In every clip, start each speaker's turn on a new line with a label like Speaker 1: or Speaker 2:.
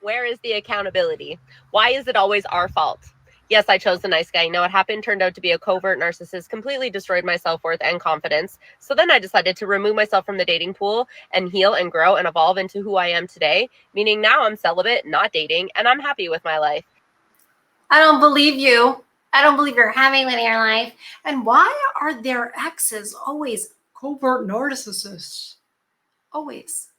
Speaker 1: Where is the accountability? Why is it always our fault? Yes, I chose the nice guy. You know what happened? Turned out to be a covert narcissist, completely destroyed my self-worth and confidence. So then I decided to remove myself from the dating pool and heal and grow and evolve into who I am today, meaning now I'm celibate, not dating, and I'm happy with my life.
Speaker 2: I don't believe you. I don't believe you're happy with your life. And why are their exes always covert narcissists? Always.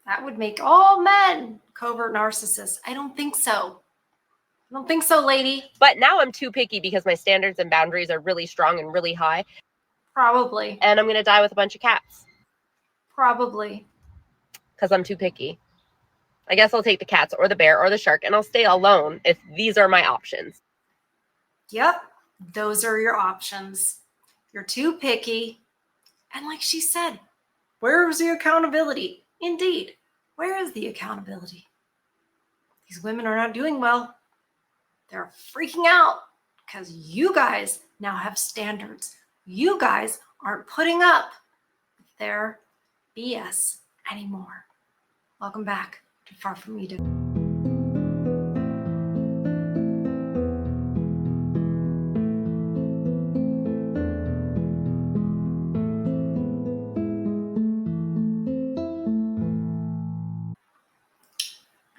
Speaker 2: That would make all men covert narcissists. I don't think so. I don't think so, lady.
Speaker 1: But now I'm too picky because my standards and boundaries are really strong and really high.
Speaker 2: Probably.
Speaker 1: And I'm going to die with a bunch of cats.
Speaker 2: Probably.
Speaker 1: Because I'm too picky. I guess I'll take the cats or the bear or the shark and I'll stay alone if these are my options.
Speaker 2: Yep, those are your options. You're too picky. And like she said, where's the accountability? Indeed, where is the accountability? These women are not doing well. They're freaking out because you guys now have standards. You guys aren't putting up with their BS anymore. Welcome back to Far From Eden.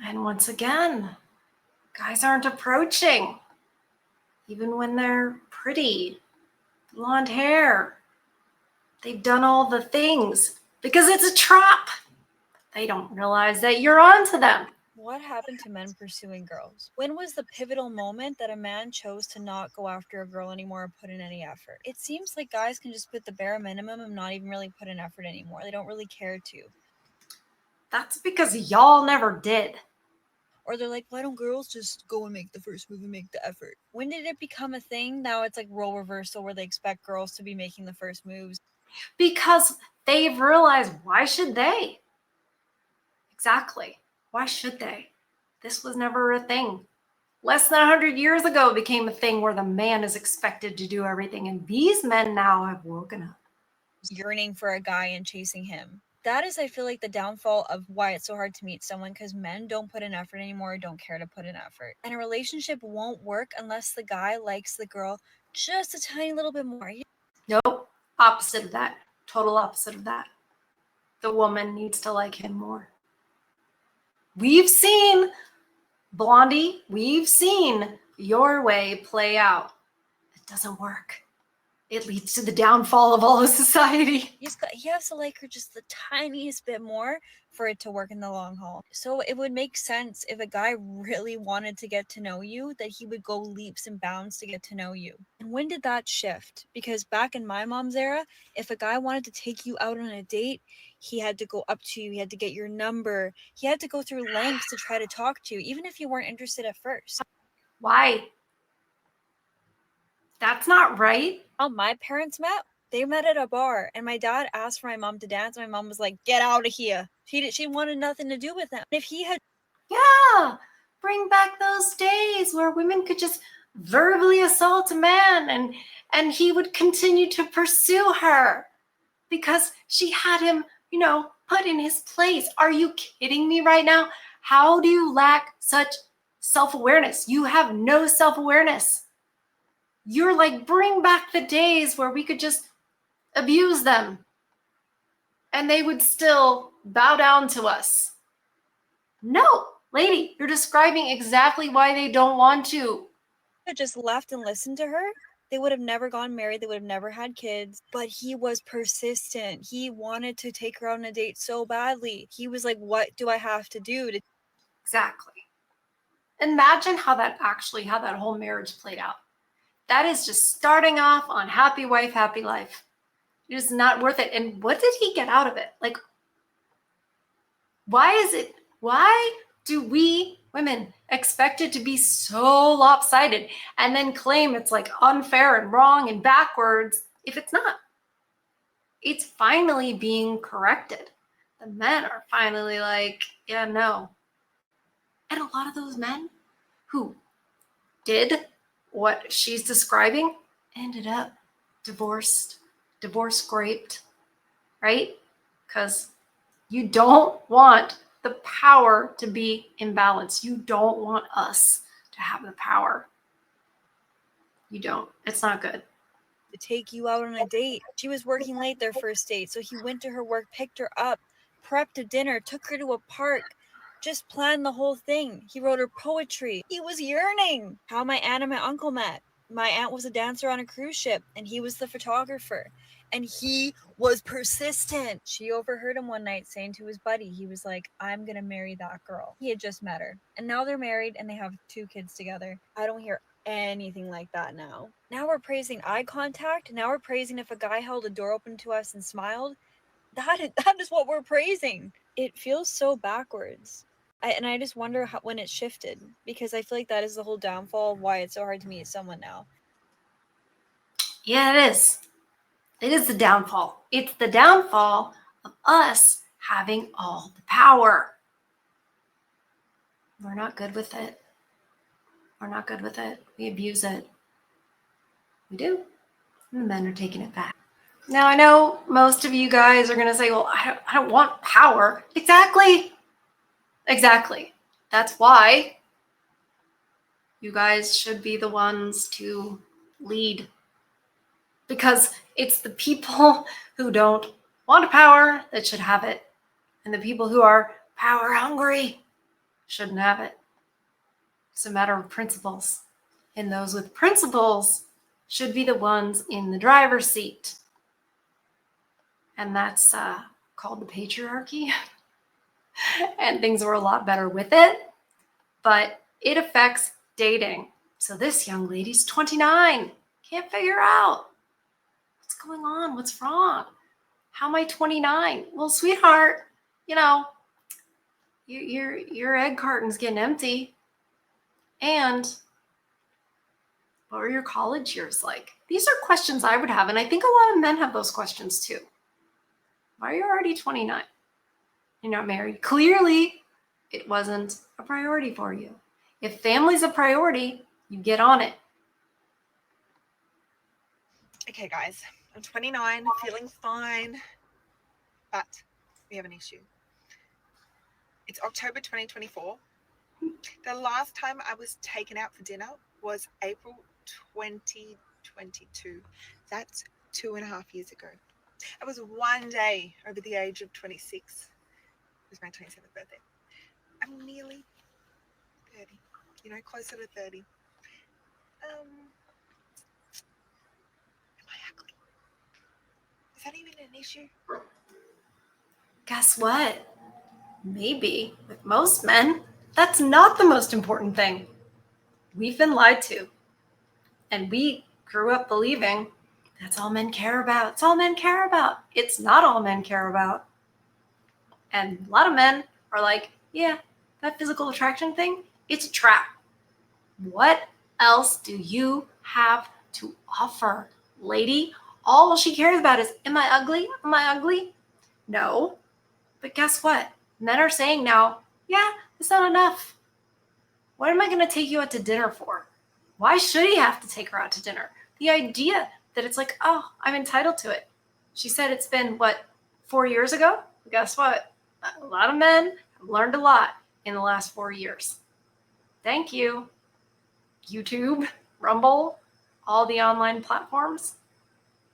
Speaker 2: And once again, guys aren't approaching, even when they're pretty, blonde hair. They've done all the things because it's a trap. They don't realize that you're onto them.
Speaker 3: What happened to men pursuing girls? When was the pivotal moment that a man chose to not go after a girl anymore or put in any effort? It seems like guys can just put the bare minimum and not even really put in effort anymore. They don't really care to.
Speaker 2: That's because y'all never did.
Speaker 3: Or they're like, why don't girls just go and make the first move and make the effort? When did it become a thing? Now it's like role reversal where they expect girls to be making the first moves.
Speaker 2: Because they've realized, why should they? Exactly. Why should they? This was never a thing. Less than 100 years ago it became a thing where the man is expected to do everything. And these men now have woken up.
Speaker 3: Yearning for a guy and chasing him. That is, I feel like, the downfall of why it's so hard to meet someone, because men don't put in effort anymore, don't care to put in effort. And a relationship won't work unless the guy likes the girl just a tiny little bit more.
Speaker 2: Nope. Opposite of that. Total opposite of that. The woman needs to like him more. We've seen, Blondie, we've seen your way play out. It doesn't work. It leads to the downfall of all of society.
Speaker 3: He has to like her just the tiniest bit more for it to work in the long haul. So it would make sense if a guy really wanted to get to know you, that he would go leaps and bounds to get to know you. And when did that shift? Because back in my mom's era, if a guy wanted to take you out on a date, he had to go up to you, he had to get your number, he had to go through lengths to try to talk to you, even if you weren't interested at first.
Speaker 2: Why? That's not right.
Speaker 3: How my parents met? They met at a bar, and my dad asked for my mom to dance. My mom was like, "Get out of here." She wanted nothing to do with him. If he had,
Speaker 2: yeah, bring back those days where women could just verbally assault a man, and he would continue to pursue her because she had him, put in his place. Are you kidding me right now? How do you lack such self-awareness? You have no self-awareness. You're like, bring back the days where we could just abuse them and they would still bow down to us. No, lady, you're describing exactly why they don't want to.
Speaker 3: had just left and listened to her, they would have never gone married. They would have never had kids. But he was persistent. He wanted to take her on a date so badly. He was like, what do I have to do to...
Speaker 2: Exactly. Imagine how that whole marriage played out. That is just starting off on happy wife, happy life. It is not worth it. And what did he get out of it? Like, why do we women expect it to be so lopsided and then claim it's like unfair and wrong and backwards if it's not? It's finally being corrected. The men are finally like, yeah, no. And a lot of those men who did what she's describing ended up divorce scraped, right? Because you don't want the power to be imbalanced. You don't want us to have the power. You don't. It's not good.
Speaker 3: To take you out on a date. She was working late their first date, so he went to her work, picked her up, prepped a dinner, took her to a park, just planned the whole thing. He wrote her poetry. He was yearning. How my aunt and my uncle met. My aunt was a dancer on a cruise ship, and he was the photographer. And he was persistent. She overheard him one night saying to his buddy, he was like, I'm gonna marry that girl. He had just met her. And now they're married and they have 2 kids together. I don't hear anything like that now. Now we're praising eye contact. Now we're praising if a guy held a door open to us and smiled. That is what we're praising. It feels so backwards. I just wonder when it shifted, because I feel like that is the whole downfall of why it's so hard to meet someone now.
Speaker 2: Yeah, it is. It is the downfall. It's the downfall of us having all the power. We're not good with it. We're not good with it. We abuse it. We do. And the men are taking it back. Now, I know most of you guys are going to say, well, I don't want power. Exactly. That's why you guys should be the ones to lead. Because it's the people who don't want power that should have it. And the people who are power hungry shouldn't have it. It's a matter of principles. And those with principles should be the ones in the driver's seat. And that's called the patriarchy. And things were a lot better with it. But it affects dating. So this young lady's 29. Can't figure out what's going on. What's wrong? How am I 29? Well, sweetheart, you know, your egg carton's getting empty. And what were your college years like? These are questions I would have. And I think a lot of men have those questions too. Why are you already 29? You're not married. Clearly, it wasn't a priority for you. If family's a priority, you get on it.
Speaker 4: Okay, guys, I'm 29, feeling fine, but we have an issue. It's October 2024. The last time I was taken out for dinner was April 2022. That's 2.5 years ago. I was one day over the age of 26. It was my 27th birthday. I'm nearly 30, closer to 30. Am I ugly? Is that even an issue?
Speaker 2: Guess what? Maybe with most men, that's not the most important thing. We've been lied to. And we grew up believing that's all men care about. It's all men care about. It's not all men care about. And a lot of men are like, yeah, that physical attraction thing, it's a trap. What else do you have to offer, lady? All she cares about is, am I ugly? Am I ugly? No. But guess what? Men are saying now, yeah, it's not enough. What am I going to take you out to dinner for? Why should he have to take her out to dinner? The idea that it's like, oh, I'm entitled to it. She said it's been, 4 years ago? Guess what? A lot of men have learned a lot in the last 4 years. Thank you. YouTube, Rumble, all the online platforms.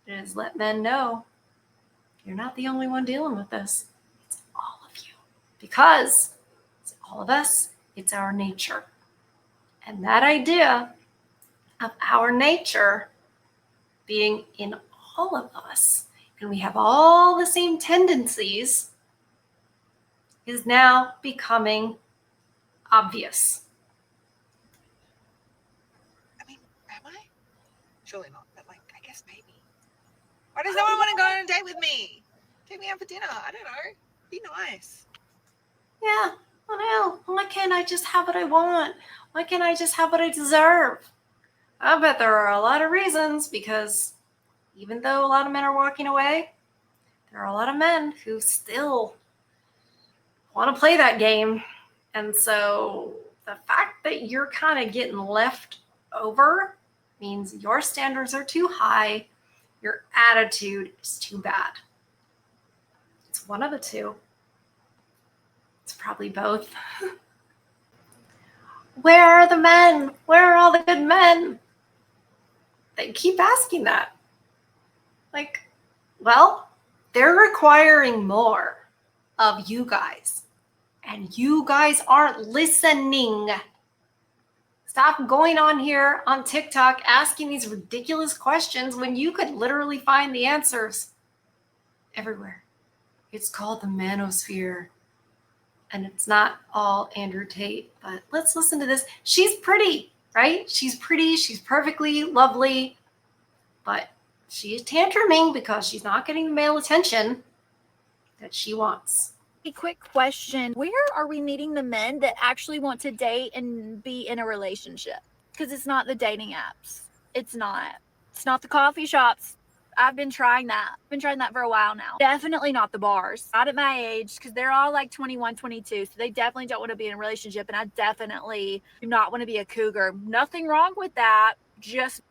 Speaker 2: It has let men know you're not the only one dealing with this. It's all of you. Because it's all of us, it's our nature. And that idea of our nature being in all of us, and we have all the same tendencies, is now becoming obvious.
Speaker 4: I mean, am I? Surely not, but I guess maybe. Why does no one want to go on a date with me? Take me out for dinner. I don't know. Be nice.
Speaker 2: Yeah, I know. Why can't I just have what I want? Why can't I just have what I deserve? I bet there are a lot of reasons, because even though a lot of men are walking away, there are a lot of men who still want to play that game. And so the fact that you're kind of getting left over means your standards are too high, your attitude is too bad. It's one of the two. It's probably both. Where are the men? Where are all the good men? They keep asking that. Like, well, they're requiring more of you guys. And you guys aren't listening. Stop going on here on TikTok asking these ridiculous questions when you could literally find the answers everywhere. It's called the manosphere. And it's not all Andrew Tate, but let's listen to this. She's pretty, right? She's pretty. She's perfectly lovely, but she's tantruming because she's not getting the male attention that she wants.
Speaker 5: A quick question. Where are we meeting the men that actually want to date and be in a relationship? Because it's not the dating apps. It's not the coffee shops. I've been trying that. I've been trying that for a while now. Definitely not the bars. Not at my age, because they're all like 21, 22. So they definitely don't want to be in a relationship. And I definitely do not want to be a cougar. Nothing wrong with that. Just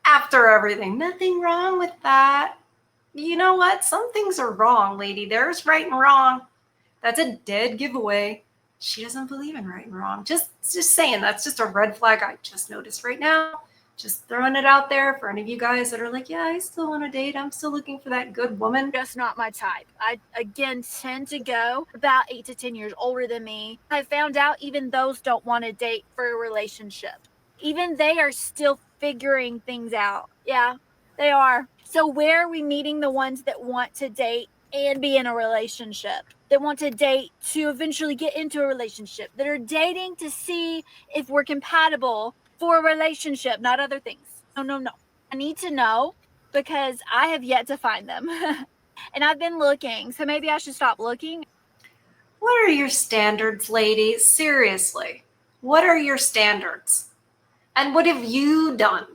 Speaker 2: after everything, nothing wrong with that. You know what? Some things are wrong, lady. There's right and wrong. That's a dead giveaway. She doesn't believe in right and wrong. Just saying, that's just a red flag I just noticed right now. Just throwing it out there for any of you guys that are like, yeah, I still want to date. I'm still looking for that good woman.
Speaker 5: just not my type. I, again, tend to go about 8 to 10 years older than me. I found out even those don't want to date for a relationship. Even they are still figuring things out. Yeah, they are. So where are we meeting the ones that want to date and be in a relationship? That want to date to eventually get into a relationship? That are dating to see if we're compatible for a relationship, not other things. No. I need to know because I have yet to find them. And I've been looking, so maybe I should stop looking.
Speaker 2: What are your standards, ladies? Seriously, what are your standards? And what have you done?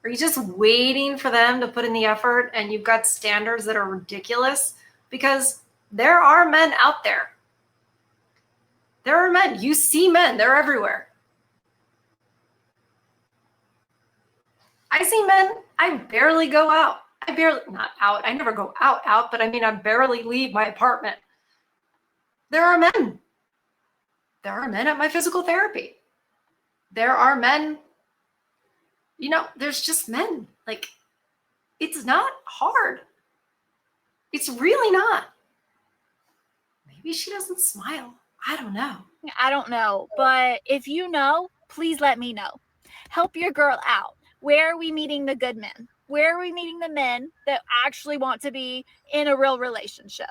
Speaker 2: Are you just waiting for them to put in the effort and you've got standards that are ridiculous? Because there are men out there. There are men. You see men. They're everywhere. I see men. I barely go out. Not out. I never go out, but I mean, I barely leave my apartment. There are men. There are men at my physical therapy. There are men, there's just men. Like, it's not hard. It's really not. Maybe she doesn't smile. I don't know.
Speaker 5: But if you know, please let me know. Help your girl out. Where are we meeting the good men? Where are we meeting the men that actually want to be in a real relationship?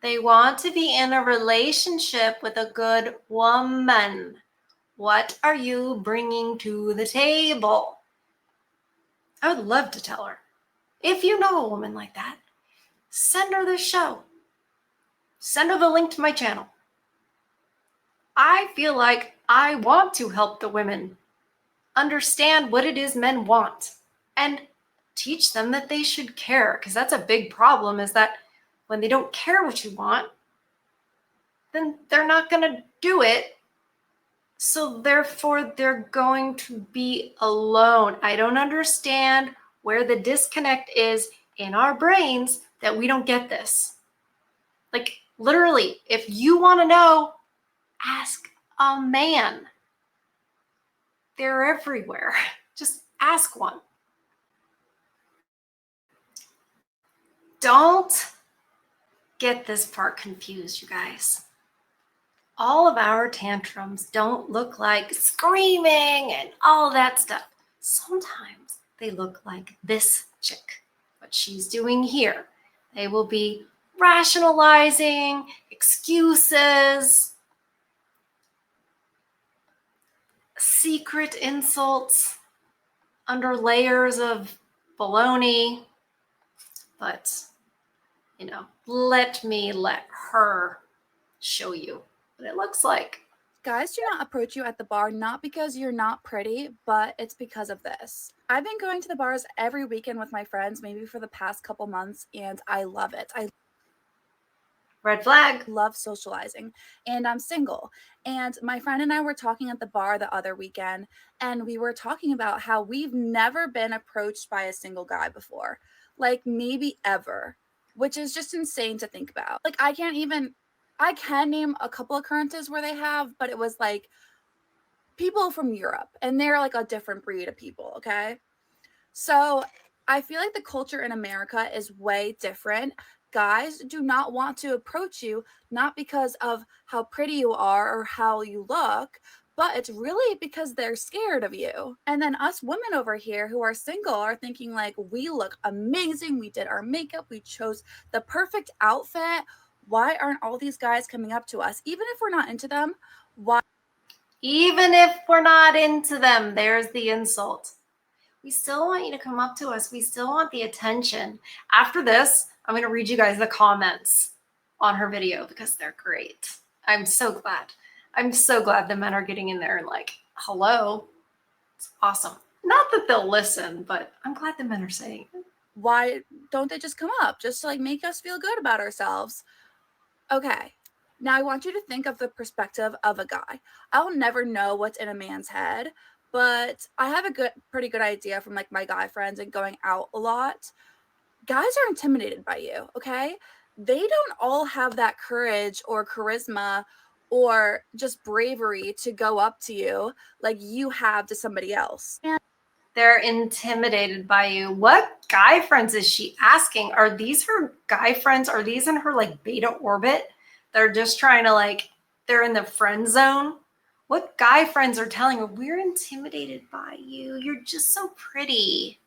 Speaker 2: They want to be in a relationship with a good woman. What are you bringing to the table? I would love to tell her. If you know a woman like that, send her this show. Send her the link to my channel. I feel like I want to help the women understand what it is men want and teach them that they should care, because that's a big problem, is that when they don't care what you want, then they're not going to do it. So therefore, they're going to be alone. I don't understand where the disconnect is in our brains that we don't get this. Like, literally, if you want to know, ask a man. They're everywhere. Just ask one. Don't get this part confused, you guys. All of our tantrums don't look like screaming and all that stuff. Sometimes they look like this chick, what she's doing here. They will be rationalizing, excuses, secret insults under layers of baloney. But, let her show you what it looks like.
Speaker 6: Guys do not approach you at the bar, not because you're not pretty, but it's because of this. I've been going to the bars every weekend with my friends, maybe for the past couple months, and I love it. I
Speaker 2: Red flag.
Speaker 6: love socializing, and I'm single. And my friend and I were talking at the bar the other weekend, and we were talking about how we've never been approached by a single guy before, like maybe ever. which is just insane to think about. Like, I can name a couple occurrences where they have, but it was like people from Europe, and they're like a different breed of people, okay? So I feel like the culture in America is way different. Guys do not want to approach you, not because of how pretty you are or how you look, but it's really because they're scared of you. And then us women over here who are single are thinking like, we look amazing, we did our makeup, we chose the perfect outfit. Why aren't all these guys coming up to us? Even if we're not into them, why?
Speaker 2: Even if we're not into them, there's the insult. We still want you to come up to us. We still want the attention. After this, I'm going to read you guys the comments on her video because they're great. I'm so glad. I'm so glad the men are getting in there and like, hello. It's awesome. Not that they'll listen, but I'm glad the men are saying it.
Speaker 6: Why don't they just come up just to like make us feel good about ourselves? Okay. Now I want you to think of the perspective of a guy. I'll never know what's in a man's head, but I have a pretty good idea from like my guy friends and going out a lot. Guys are intimidated by you, okay? They don't all have that courage or charisma or just bravery to go up to you like you have to somebody else. And
Speaker 2: they're intimidated by you. What guy friends is she asking? Are these her guy friends? Are these in her like beta orbit? They're just trying to like, they're in the friend zone. What guy friends are telling her, we're intimidated by you. You're just so pretty.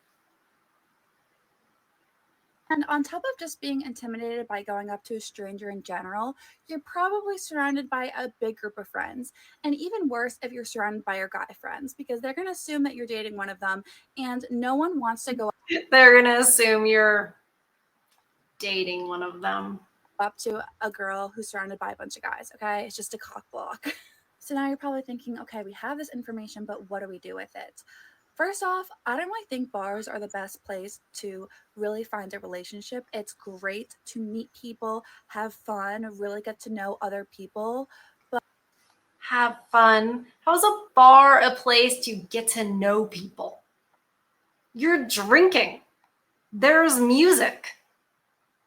Speaker 6: And on top of just being intimidated by going up to a stranger in general, you're probably surrounded by a big group of friends. And even worse if you're surrounded by your guy friends, because they're going to assume that you're dating one of them, and no one wants to go
Speaker 2: They're going to assume you're dating one of them.
Speaker 6: up to a girl who's surrounded by a bunch of guys, okay? It's just a cock block. So now you're probably thinking, okay, we have this information, but what do we do with it? First off, I don't really think bars are the best place to really find a relationship. It's great to meet people, have fun, really get to know other people. But
Speaker 2: have fun. How's a bar a place to get to know people? You're drinking. There's music.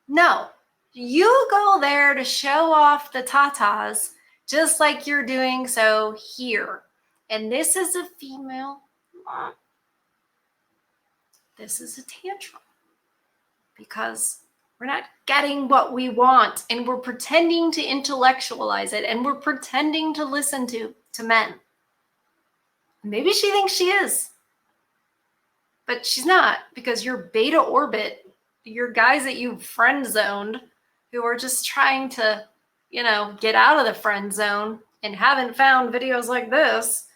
Speaker 2: No, you go there to show off the tatas just like you're doing so here. And this is a female. This is a tantrum because we're not getting what we want and we're pretending to intellectualize it and we're pretending to listen to men. Maybe she thinks she is, but she's not, because your beta orbit, your guys that you friend zoned who are just trying to, get out of the friend zone and haven't found videos like this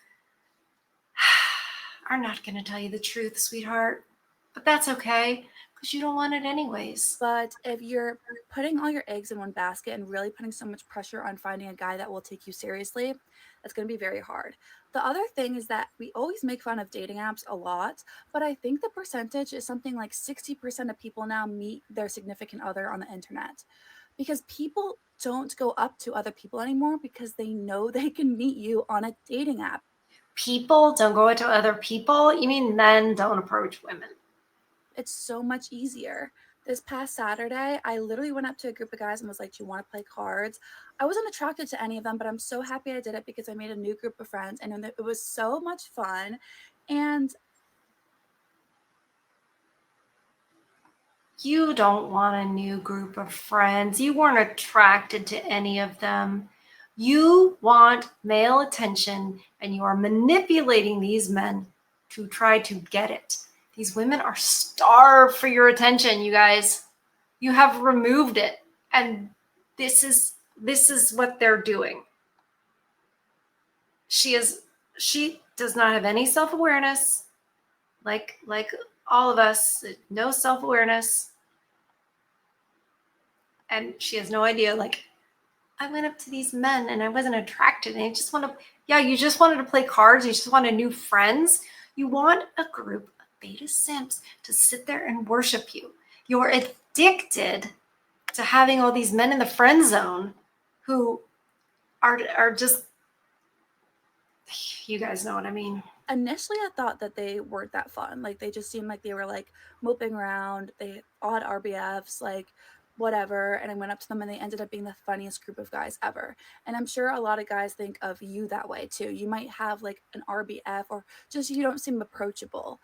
Speaker 2: are not going to tell you the truth, sweetheart. But that's okay, because you don't want it anyways.
Speaker 6: But if you're putting all your eggs in one basket and really putting so much pressure on finding a guy that will take you seriously, that's going to be very hard. The other thing is that we always make fun of dating apps a lot, but I think the percentage is something like 60% of people now meet their significant other on the internet, because people don't go up to other people anymore because they know they can meet you on a dating app.
Speaker 2: People don't go to other people? You mean men don't approach women?
Speaker 6: It's so much easier. This past Saturday, I literally went up to a group of guys and was like, do you want to play cards? I wasn't attracted to any of them, but I'm so happy I did it because I made a new group of friends and it was so much fun. And
Speaker 2: you don't want a new group of friends. You weren't attracted to any of them. You want male attention and you are manipulating these men to try to get it. These women are starved for your attention, you guys. You have removed it. And this is what they're doing. She does not have any self-awareness. Like all of us, no self-awareness. And she has no idea, like, I went up to these men and I wasn't attracted. And I just want to, you just wanted to play cards. You just wanted new friends. You want a group of beta simps to sit there and worship you. You're addicted to having all these men in the friend zone who are just, you guys know what I mean.
Speaker 6: Initially, I thought that they weren't that fun. Like, they just seemed like they were like moping around. They odd RBFs. Like, whatever, and I went up to them and they ended up being the funniest group of guys ever. And I'm sure a lot of guys think of you that way too. You might have like an RBF, or just you don't seem approachable,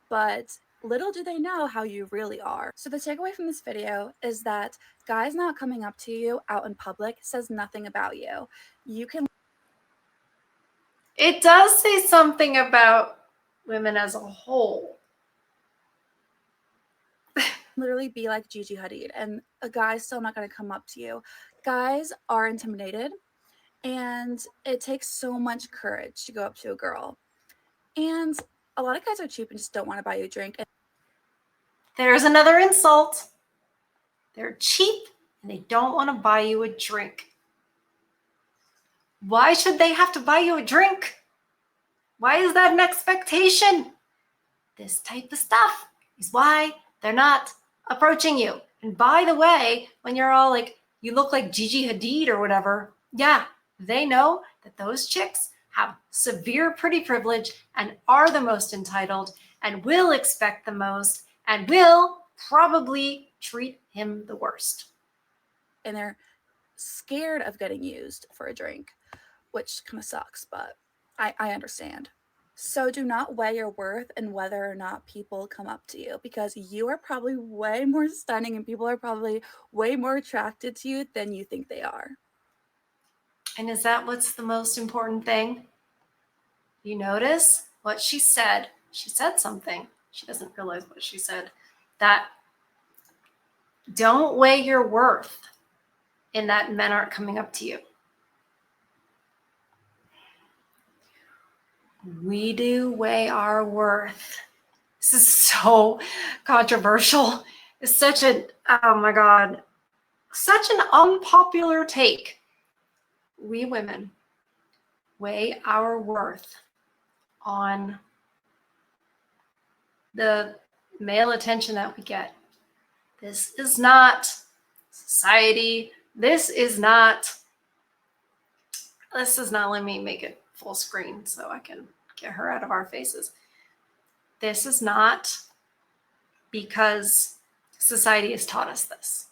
Speaker 6: but little do they know how you really are. So the takeaway from this video is that guys not coming up to you out in public says nothing about you. You can
Speaker 2: It does say something about women as a whole.
Speaker 6: literally be like Gigi Hadid and a guy's still not going to come up to you. Guys are intimidated, and it takes so much courage to go up to a girl. And a lot of guys are cheap and just don't want to buy you a drink.
Speaker 2: There's another insult. They're cheap and they don't want to buy you a drink. Why should they have to buy you a drink? Why is that an expectation? This type of stuff is why they're not approaching you. And by the way, when you're all like, you look like Gigi Hadid or whatever, yeah, they know that those chicks have severe pretty privilege and are the most entitled and will expect the most and will probably treat him the worst.
Speaker 6: And they're scared of getting used for a drink, which kind of sucks, but I understand. So do not weigh your worth and whether or not people come up to you, because you are probably way more stunning and people are probably way more attracted to you than you think they are.
Speaker 2: And is that what's the most important thing? You notice what she said. She said something. She doesn't realize what she said. That don't weigh your worth in that men aren't coming up to you. We do weigh our worth. This is so controversial. It's such a, oh my God, such an unpopular take. We women weigh our worth on the male attention that we get. This is not society. This is not, let me make it full screen so I can get her out of our faces. This is not because society has taught us this.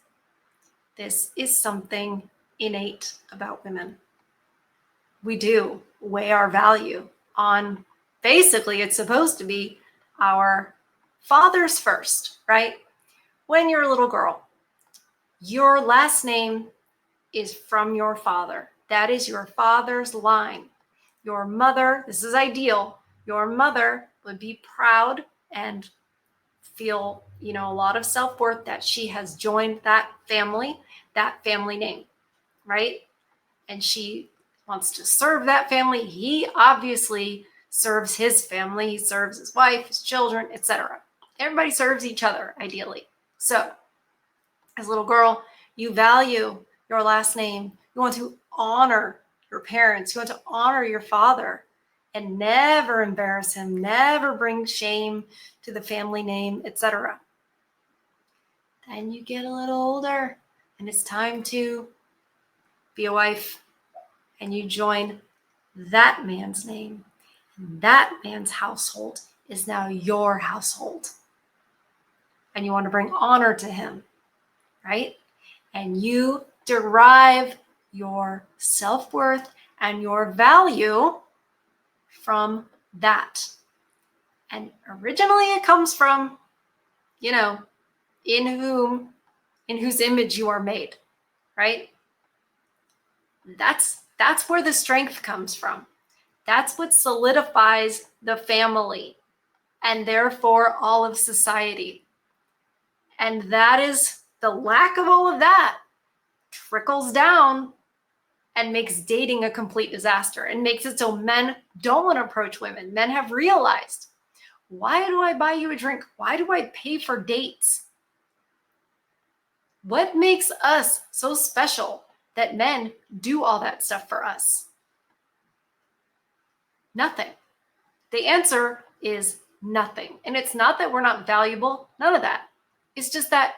Speaker 2: This is something innate about women. We do weigh our value on, basically, it's supposed to be our fathers first, right? When you're a little girl, your last name is from your father. That is your father's line. Your mother, this is ideal, your mother would be proud and feel, a lot of self-worth that she has joined that family name, right? And she wants to serve that family. He obviously serves his family. He serves his wife, his children, etc. Everybody serves each other, ideally. So, as a little girl, you value your last name. You want to honor your parents. You want to honor your father and never embarrass him, never bring shame to the family name, etc. Then you get a little older and it's time to be a wife, and you join that man's name. And that man's household is now your household. And you want to bring honor to him, right? And you derive your self-worth and your value from that. And originally it comes from, in whose image you are made, right? That's where the strength comes from. That's what solidifies the family and therefore all of society. And that is the lack of all of that trickles down and makes dating a complete disaster and makes it so men don't want to approach women. Men have realized, why do I buy you a drink? Why do I pay for dates? What makes us so special that men do all that stuff for us? Nothing. The answer is nothing. And it's not that we're not valuable. None of that. It's just that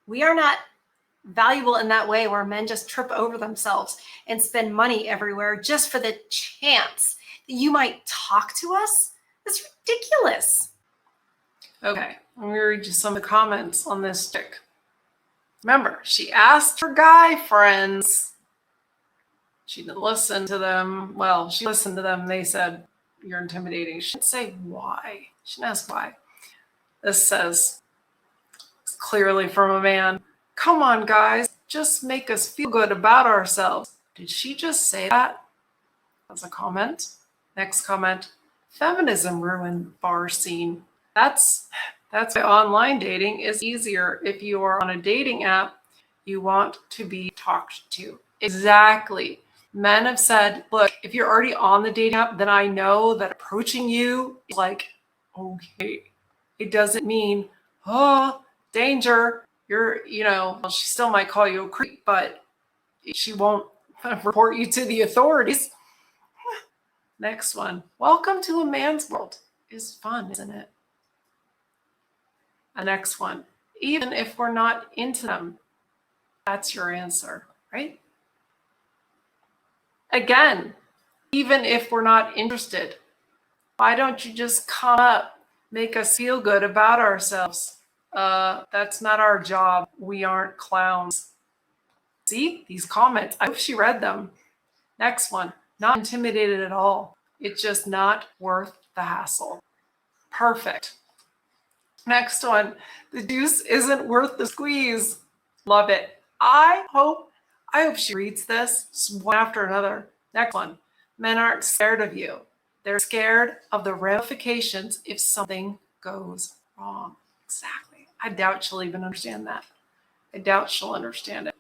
Speaker 2: we are not valuable in that way where men just trip over themselves and spend money everywhere just for the chance that you might talk to us. It's ridiculous.
Speaker 7: Okay, I'm going to read you some of the comments on this stick.
Speaker 2: Remember, she asked her guy friends. She didn't listen to them. Well, she listened to them. They said, you're intimidating. She didn't say why. She didn't ask why. This says, clearly from a man, come on, guys, just make us feel good about ourselves. Did she just say that? That's a comment. Next comment, feminism ruined bar scene. That's why online dating is easier. If you are on a dating app, you want to be talked to. Exactly. Men have said, look, if you're already on the dating app, then I know that approaching you is like, okay. It doesn't mean, oh, danger. Well, she still might call you a creep, but she won't report you to the authorities. Next one. Welcome to a man's world is fun, isn't it? The next one. Even if we're not into them, that's your answer, right? Again, even if we're not interested, why don't you just come up, make us feel good about ourselves? That's not our job. We aren't clowns. See these comments? I hope she read them. Next one. Not intimidated at all. It's just not worth the hassle. Perfect. Next one. The juice isn't worth the squeeze. Love it. I hope she reads this one after another. Next one. Men aren't scared of you. They're scared of the ramifications if something goes wrong. Exactly. I doubt she'll even understand that. I doubt she'll understand it.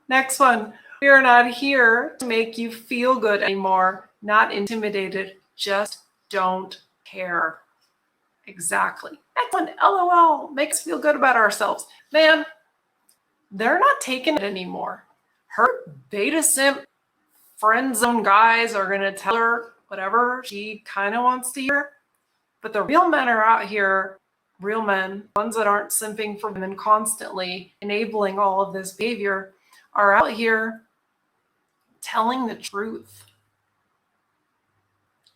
Speaker 2: Next one. We are not here to make you feel good anymore. Not intimidated. Just don't care. Exactly. Next one. LOL. Make us feel good about ourselves. Man, they're not taking it anymore. Her beta simp friend zone guys are going to tell her whatever she kind of wants to hear. But the real men are out here, real men, ones that aren't simping for women constantly, enabling all of this behavior, are out here telling the truth.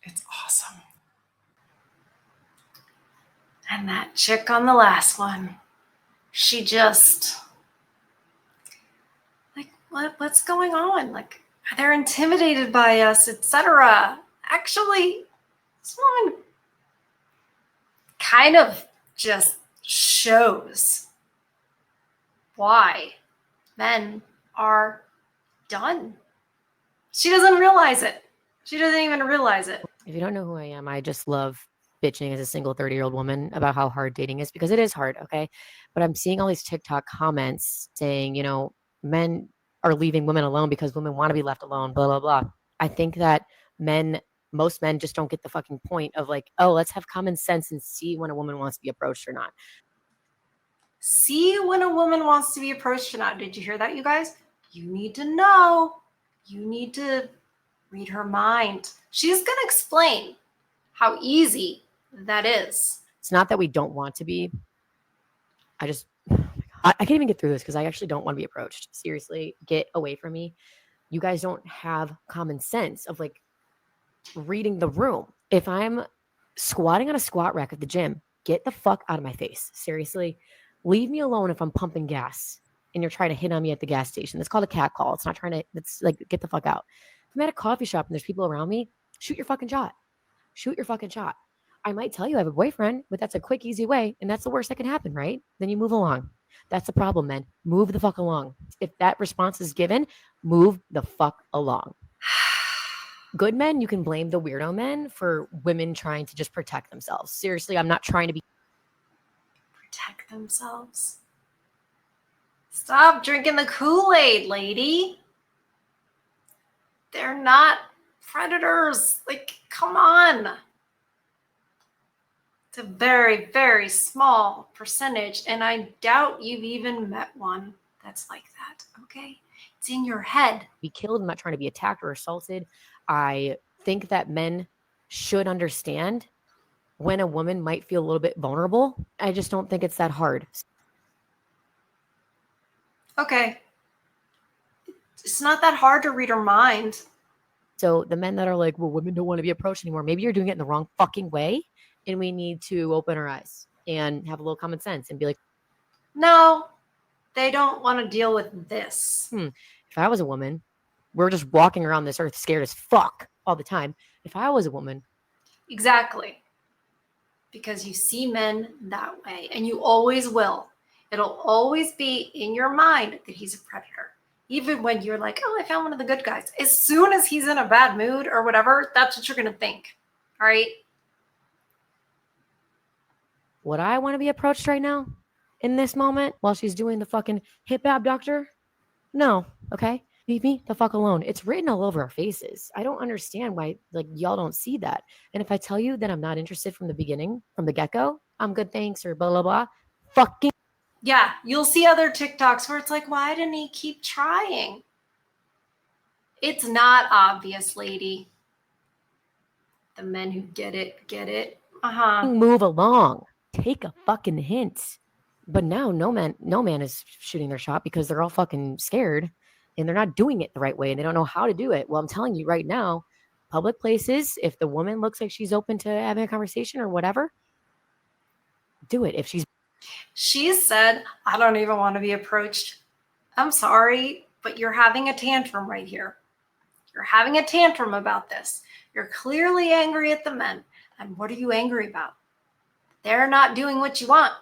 Speaker 2: It's awesome. And that chick on the last one, she just, like, what's going on? Like, they're intimidated by us, etc. Actually, this woman kind of just shows why men are done. She doesn't realize it. She doesn't even realize it.
Speaker 7: If you don't know who I am, I just love bitching as a single 30-year-old woman about how hard dating is, because it is hard, okay? But I'm seeing all these TikTok comments saying, men are leaving women alone because women want to be left alone, blah, blah, blah. I think that most men just don't get the fucking point of like, oh, let's have common sense and see when a woman wants to be approached or not.
Speaker 2: See when a woman wants to be approached or not. Did you hear that, you guys? You need to know. You need to read her mind. She's going to explain how easy that is.
Speaker 7: It's not that we don't want to be. I can't even get through this because I actually don't want to be approached. Seriously, get away from me. You guys don't have common sense of like reading the room. If I'm squatting on a squat rack at the gym, get the fuck out of my face. Seriously, leave me alone if I'm pumping gas and you're trying to hit on me at the gas station. That's called a cat call. It's not trying to, it's like, get the fuck out. If I'm at a coffee shop and there's people around me, shoot your fucking shot. Shoot your fucking shot. I might tell you I have a boyfriend, but that's a quick, easy way. And that's the worst that can happen, right? Then you move along. That's the problem, man. Move the fuck along. If that response is given, move the fuck along. Good men, you can blame the weirdo men for women trying to just protect themselves. Seriously, I'm not trying to be.
Speaker 2: Protect themselves. Stop drinking the Kool-Aid, lady. They're not predators. Like, come on. It's a very, very small percentage, and I doubt you've even met one that's like that, okay? It's in your head.
Speaker 7: Be killed. I'm not trying to be attacked or assaulted. I think that men should understand when a woman might feel a little bit vulnerable. I just don't think it's that hard.
Speaker 2: Okay. It's not that hard to read her mind.
Speaker 7: So the men that are like, well, women don't want to be approached anymore, maybe you're doing it in the wrong fucking way. and we need to open our eyes and have a little common sense and be like,
Speaker 2: no, they don't want to deal with this.
Speaker 7: if I was a woman, we're just walking around this earth scared as fuck all the time. If I was a woman.
Speaker 2: Exactly. Because you see men that way, and you always will. It'll always be in your mind that he's a predator. Even when you're like, oh, I found one of the good guys. As soon as he's in a bad mood or whatever, that's what you're going to think. All right?
Speaker 7: Would I want to be approached right now in this moment while she's doing the fucking hip abductor? No. Okay. Leave me the fuck alone. It's written all over our faces. I don't understand why like y'all don't see that. And if I tell you that I'm not interested from the beginning, from the get-go, I'm good, thanks, or blah blah blah. Fucking
Speaker 2: Yeah, you'll see other TikToks where it's like, why didn't he keep trying? It's not obvious, lady. The men who get it.
Speaker 7: move along. Take a fucking hint. But now no man is shooting their shot because they're all fucking scared and they're not doing it the right way and they don't know how to do it. Well, I'm telling you right now, public places, if the woman looks like she's open to having a conversation or whatever, do it. If
Speaker 2: She said, I don't even want to be approached. I'm sorry, but you're having a tantrum right here. You're having a tantrum about this. You're clearly angry at the men. And what are you angry about? They're not doing what you want.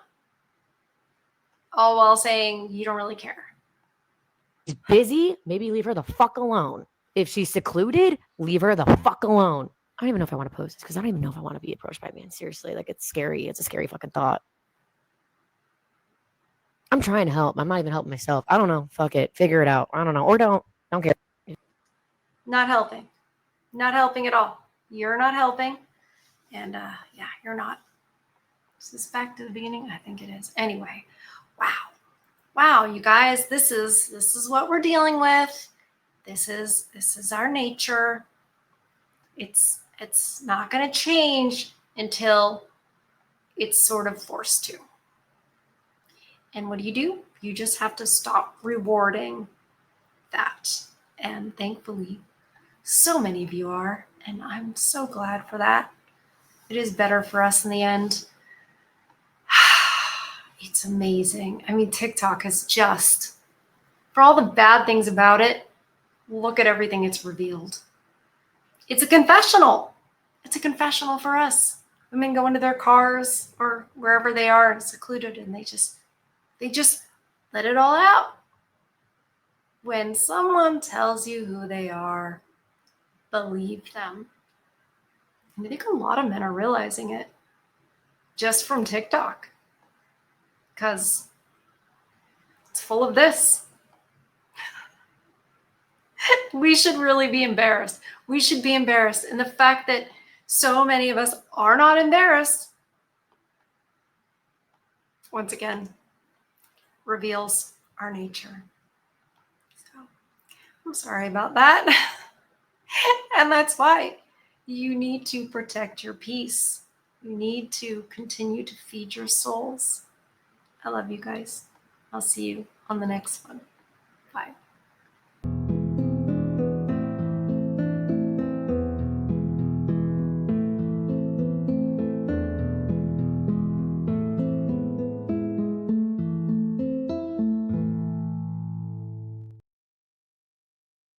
Speaker 2: All while saying you don't really care.
Speaker 7: she's busy, maybe leave her the fuck alone. If she's secluded, leave her the fuck alone. I don't even know if I want to post this because I don't even know if I want to be approached by a man. Seriously, like it's scary. It's a scary fucking thought. I'm trying to help. I'm not even helping myself. I don't know. Fuck it. Figure it out. I don't know. Or don't care.
Speaker 2: Not helping. Not helping at all. You're not helping. And yeah, you're not. Is this back to the beginning? I think it is. Anyway, wow, you guys, this is what we're dealing with. This is our nature. It's not going to change until it's sort of forced to. And what do? You just have to stop rewarding that. And thankfully, so many of you are, and I'm so glad for that. It is better for us in the end. It's amazing. I mean, TikTok is just, for all the bad things about it, look at everything it's revealed. It's a confessional. It's a confessional for us. Women go into their cars or wherever they are secluded and they just let it all out. When someone tells you who they are, believe them. And I think a lot of men are realizing it just from TikTok because it's full of this. We should really be embarrassed. We should be embarrassed. And the fact that so many of us are not embarrassed, once again, reveals our nature. So I'm sorry about that. And that's why you need to protect your peace. You need to continue to feed your souls. I love you guys. I'll see you on the next one. Bye.